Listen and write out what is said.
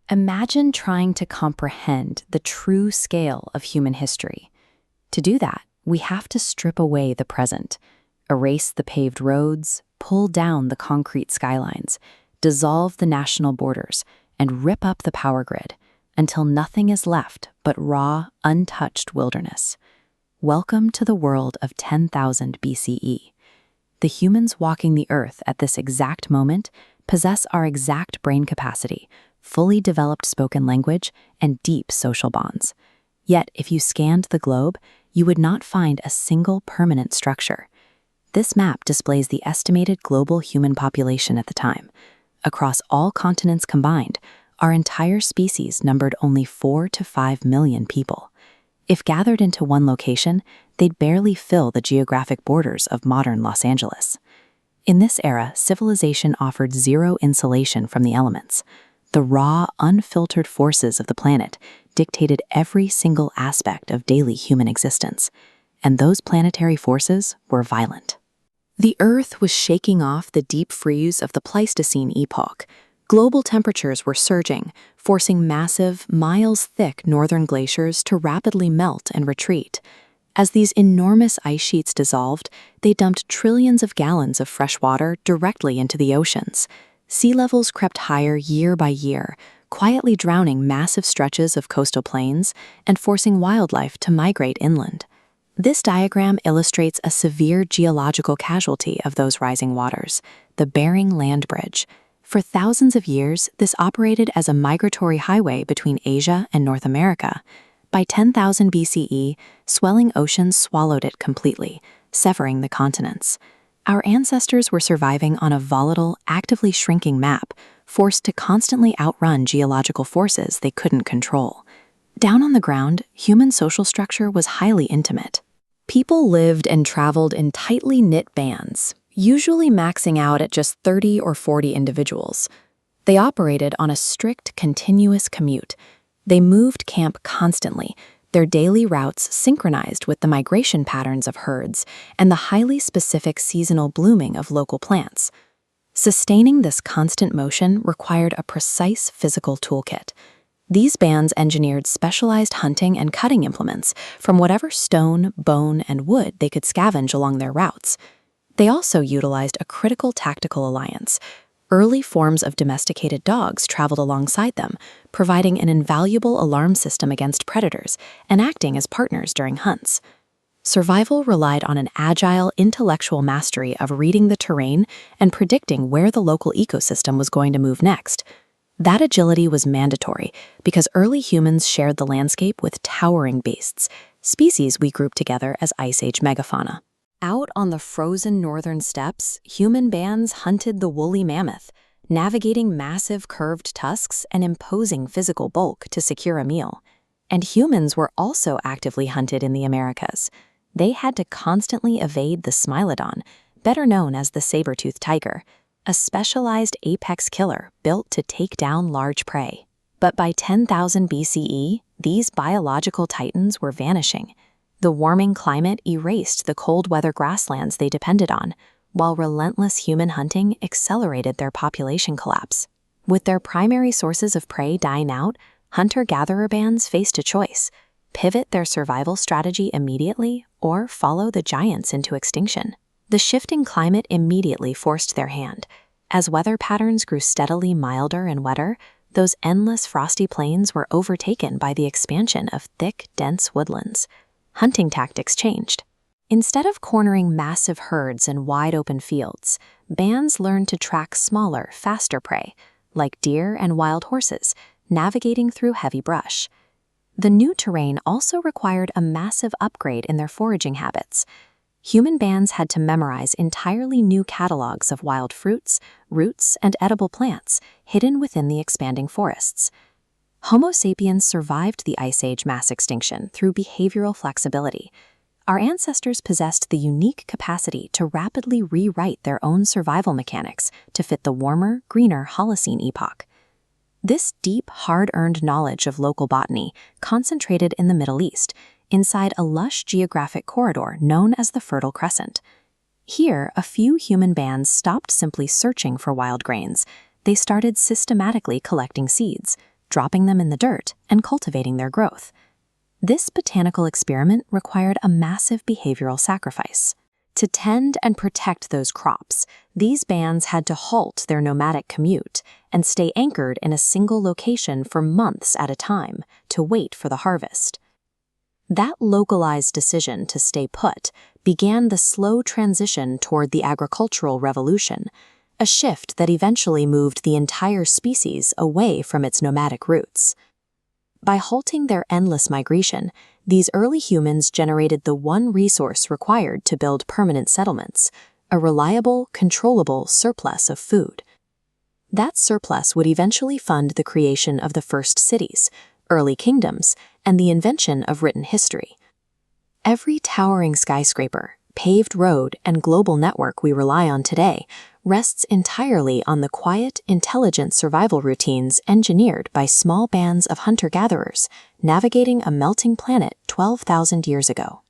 Imagine trying to comprehend the true scale of human history. To do that, we have to strip away the present, erase the paved roads, pull down the concrete skylines, dissolve the national borders, and rip up the power grid until nothing is left but raw, untouched wilderness. Welcome to the world of 10,000 BCE. The humans walking the earth at this exact moment possess our exact brain capacity, fully developed spoken language, and deep social bonds. Yet, if you scanned the globe, you would not find a single permanent structure. This map displays the estimated global human population at the time. Across all continents combined, our entire species numbered only 4 to 5 million people. If gathered into one location, they'd barely fill the geographic borders of modern Los Angeles. In this era, civilization offered zero insulation from the elements. The raw, unfiltered forces of the planet dictated every single aspect of daily human existence, and those planetary forces were violent. The Earth was shaking off the deep freeze of the Pleistocene epoch. Global temperatures were surging, forcing massive, miles-thick northern glaciers to rapidly melt and retreat. As these enormous ice sheets dissolved, they dumped trillions of gallons of fresh water directly into the oceans. Sea levels crept higher year by year, quietly drowning massive stretches of coastal plains and forcing wildlife to migrate inland. This diagram illustrates a severe geological casualty of those rising waters, the Bering Land Bridge. For thousands of years, this operated as a migratory highway between Asia and North America. By 10,000 BCE, swelling oceans swallowed it completely, severing the continents. Our ancestors were surviving on a volatile, actively shrinking map, forced to constantly outrun geological forces they couldn't control. Down on the ground, human social structure was highly intimate. People lived and traveled in tightly knit bands, usually maxing out at just 30 or 40 individuals. They operated on a strict, continuous commute. They moved camp constantly, their daily routes synchronized with the migration patterns of herds and the highly specific seasonal blooming of local plants. Sustaining this constant motion required a precise physical toolkit. These bands engineered specialized hunting and cutting implements from whatever stone, bone, and wood they could scavenge along their routes. They also utilized a critical tactical alliance. Early forms of domesticated dogs traveled alongside them, providing an invaluable alarm system against predators and acting as partners during hunts. Survival relied on an agile, intellectual mastery of reading the terrain and predicting where the local ecosystem was going to move next. That agility was mandatory because early humans shared the landscape with towering beasts, species we grouped together as Ice Age megafauna. Out on the frozen northern steppes, human bands hunted the woolly mammoth, navigating massive curved tusks and imposing physical bulk to secure a meal. And humans were also actively hunted in the Americas. They had to constantly evade the smilodon, better known as the saber-toothed tiger, a specialized apex killer built to take down large prey. But by 10,000 BCE, these biological titans were vanishing. The warming climate erased the cold weather grasslands they depended on, while relentless human hunting accelerated their population collapse. With their primary sources of prey dying out, hunter-gatherer bands faced a choice: pivot their survival strategy immediately or follow the giants into extinction. The shifting climate immediately forced their hand. As weather patterns grew steadily milder and wetter, those endless frosty plains were overtaken by the expansion of thick, dense woodlands. Hunting tactics changed. Instead of cornering massive herds in wide-open fields, bands learned to track smaller, faster prey, like deer and wild horses, navigating through heavy brush. The new terrain also required a massive upgrade in their foraging habits. Human bands had to memorize entirely new catalogs of wild fruits, roots, and edible plants hidden within the expanding forests. Homo sapiens survived the Ice Age mass extinction through behavioral flexibility. Our ancestors possessed the unique capacity to rapidly rewrite their own survival mechanics to fit the warmer, greener Holocene epoch. This deep, hard-earned knowledge of local botany concentrated in the Middle East, inside a lush geographic corridor known as the Fertile Crescent. Here, a few human bands stopped simply searching for wild grains. They started systematically collecting seeds, dropping them in the dirt and cultivating their growth. This botanical experiment required a massive behavioral sacrifice. To tend and protect those crops, these bands had to halt their nomadic commute and stay anchored in a single location for months at a time to wait for the harvest. That localized decision to stay put began the slow transition toward the agricultural revolution, a shift that eventually moved the entire species away from its nomadic roots. By halting their endless migration, these early humans generated the one resource required to build permanent settlements, a reliable, controllable surplus of food. That surplus would eventually fund the creation of the first cities, early kingdoms, and the invention of written history. Every towering skyscraper, paved road, and global network we rely on today rests entirely on the quiet, intelligent survival routines engineered by small bands of hunter-gatherers navigating a melting planet 12,000 years ago.